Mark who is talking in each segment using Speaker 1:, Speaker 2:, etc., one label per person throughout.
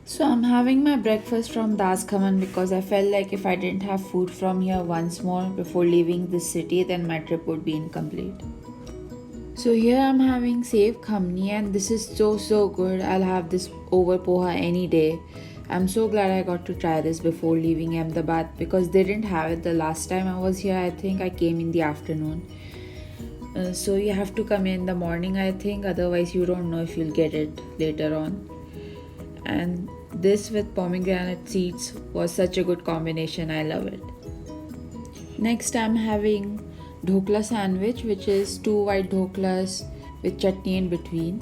Speaker 1: So I'm having my breakfast from Das Khaman because I felt like if I didn't have food from here once more before leaving this city, then my trip would be incomplete. So here I'm having save khamni and this is so good. I'll have this over poha any day. I'm so glad I got to try this before leaving Ahmedabad because they didn't have it the last time I was here. I think I came in the afternoon. So you have to come in the morning, I think, otherwise you don't know if you'll get it later on. And this with pomegranate seeds was such a good combination. I love it. Next, I'm having dhokla sandwich, which is two white dhoklas with chutney in between.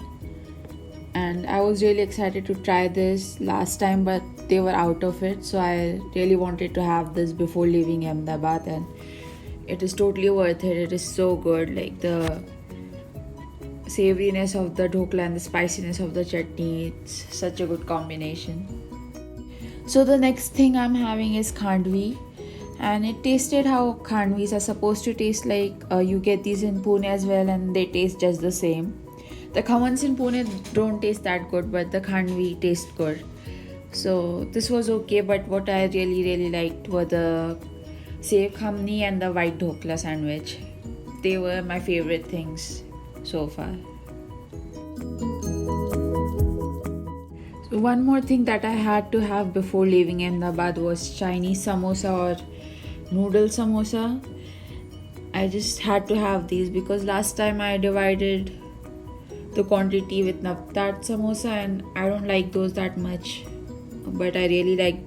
Speaker 1: And I was really excited to try this last time, but they were out of it, so I really wanted to have this before leaving Ahmedabad, and it is totally worth it. It is so good, like the savoriness of the dhokla and the spiciness of the chutney. It's such a good combination. So the next thing I'm having is khandvi, and it tasted how khandvis are supposed to taste like. You get these in Pune as well, and they taste just the same. The khamans in Pune don't taste that good, but the khandvi taste good. So this was okay, but what I really liked were the sev khamni and the white dhokla sandwich. They were my favorite things so far. So one more thing that I had to have before leaving Ahmedabad was Chinese samosa or noodle samosa. I just had to have these because last time I divided the quantity with navtat samosa and I don't like those that much, but I really like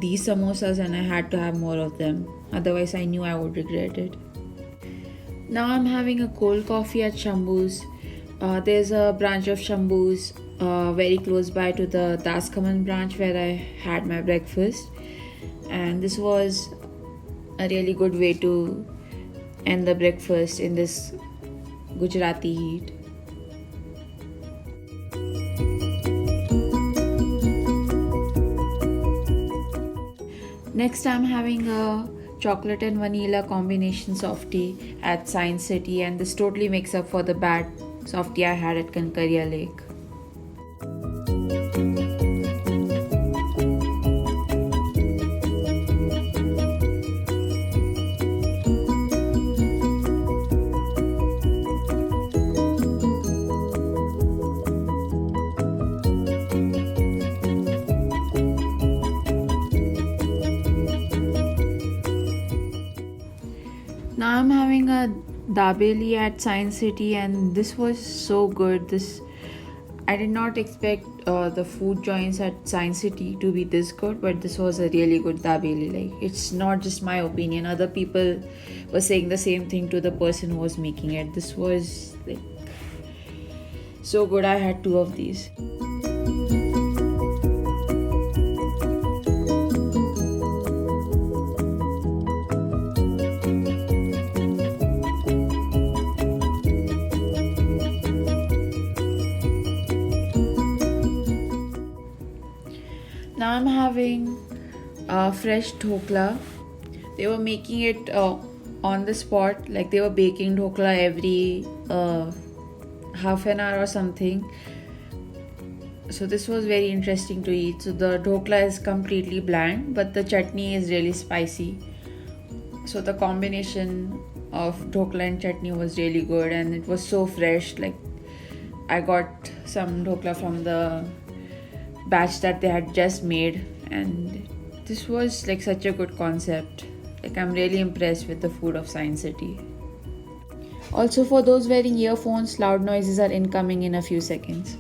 Speaker 1: these samosas and I had to have more of them, otherwise I knew I would regret it. Now I'm having a cold coffee at Shambu's. There's a branch of Shambu's very close by to the Das Khaman branch where I had my breakfast, and this was a really good way to end the breakfast in this Gujarati heat. Next, I'm having a chocolate and vanilla combination softie at Science City, and this totally makes up for the bad softie I had at Kankaria Lake. Now I'm having a dabeli at Science City, and this was so good. I did not expect the food joints at Science City to be this good, but this was a really good dabeli. Like, it's not just my opinion. Other people were saying the same thing to the person who was making it. This was like so good. I had two of these. Now I'm having fresh dhokla. They were making it on the spot, like they were baking dhokla every half an hour or something. So this was very interesting to eat. So the dhokla is completely bland, but the chutney is really spicy. So the combination of dhokla and chutney was really good, and it was so fresh. Like, I got some dhokla from the batch that they had just made, and this was like such a good concept. Like, I'm really impressed with the food of Science City. Also, for those wearing earphones, loud noises are incoming in a few seconds.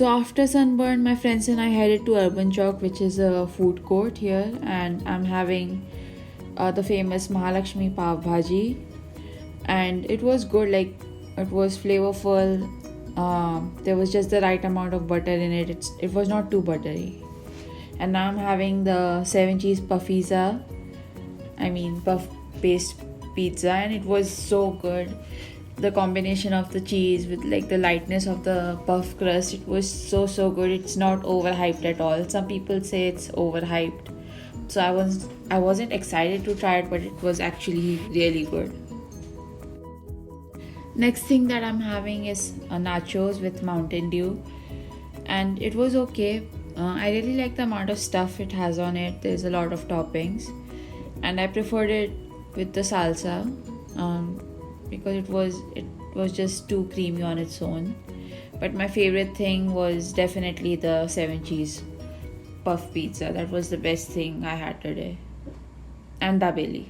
Speaker 1: So after Sunburn, my friends and I headed to Urban Chowk, which is a food court here, and I'm having the famous Mahalakshmi Pav Bhaji, and it was good. Like, it was flavorful. There was just the right amount of butter in it. It was not too buttery. And now I'm having the 7 cheese puffiza. I mean puff paste pizza, and it was so good. The combination of the cheese with like the lightness of the puff crust, it was so good. It's not overhyped at all. Some people say it's overhyped, so I wasn't excited to try it, but it was actually really good. Next thing that I'm having is nachos with Mountain Dew, and it was okay. I really like the amount of stuff it has on it. There's a lot of toppings, and I preferred it with the salsa, because it was just too creamy on its own. But my favorite thing was definitely the 7 cheese puff pizza. That was the best thing I had today, and dabeli.